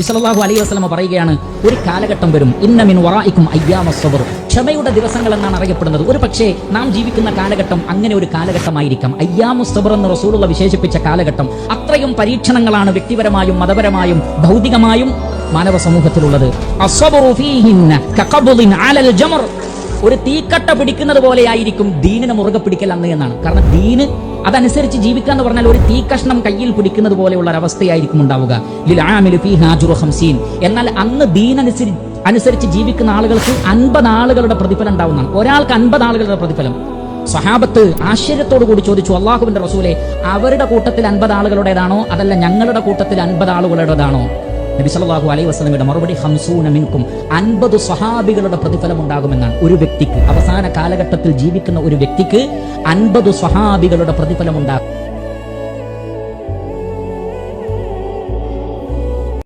സല്ലല്ലാഹു അലൈഹി വസല്ലം പറയുകയാണ്, ഒരു കാലഘട്ടം വരും, ഇന്ന മിൻ വറായിക്കും അയ്യാമസ് സബ്ർ, ക്ഷമയുടെ ദിവസങ്ങൾ എന്നാണ് അറിയപ്പെടുന്നത്. ഒരു പക്ഷേ നാം ജീവിക്കുന്ന കാലഘട്ടം അങ്ങനെ ഒരു കാലഘട്ടമായിരിക്കാം. അയ്യാമുസ് സബ്ർ എന്ന് റസൂലുള്ള വിശേഷിപ്പിച്ച കാലഘട്ടം. അത്രയും പരീക്ഷണങ്ങളാണ് വ്യക്തിപരമായും മതപരമായും ഭൗതികമായും മാനവ സമൂഹത്തിലുള്ളത്. അസ്സബ്റു ഫീഹിന്ന കഖബ്ദിൻ അലൽ ജമർ, ഒരു തീക്കട്ട പിടിക്കുന്നത് പോലെയായിരിക്കും ദീനിനെ മുറുകെ പിടിക്കൽ അന്ന് എന്നാണ്. കാരണം ദീന് അതനുസരിച്ച് ജീവിക്കുക എന്ന് പറഞ്ഞാൽ ഒരു തീക്കഷ്ണം കയ്യിൽ പിടിക്കുന്നത് പോലെയുള്ള ഒരവസ്ഥയായിരിക്കും ഉണ്ടാവുക. ലിൽ ആമിലി ഫീഹാ അജ്റു 50, എന്നാൽ അന്ന് ദീനനുസരിച്ച് ജീവിക്കുന്ന ആളുകൾക്ക് 50 ആളുകളുടെ പ്രതിഫലം ഉണ്ടാവുന്നതാണ്. ഒരാൾക്ക് 50 ആളുകളുടെ പ്രതിഫലം. സ്വഹാബത്ത് ആശ്ചര്യത്തോടു കൂടി ചോദിച്ചു, അള്ളാഹുവിന്റെ റസൂലെ, അവരുടെ കൂട്ടത്തിൽ 50 ആളുകളുടേതാണോ അതല്ല ഞങ്ങളുടെ കൂട്ടത്തിൽ 50 ആളുകളുടേതാണോ? നബി സല്ലല്ലാഹു അലൈഹി വസല്ലമയുടെ മറുപടി 50 മിൻകും, 50 സ്വഹാബികളുടെ പ്രതിഫലം ഉണ്ടാകുമെന്നാണ്. ഒരു വ്യക്തിക്ക്, അവസാന കാലഘട്ടത്തിൽ ജീവിക്കുന്ന ഒരു വ്യക്തിക്ക് 50 സ്വഹാബികളുടെ പ്രതിഫലം ഉണ്ടാകും.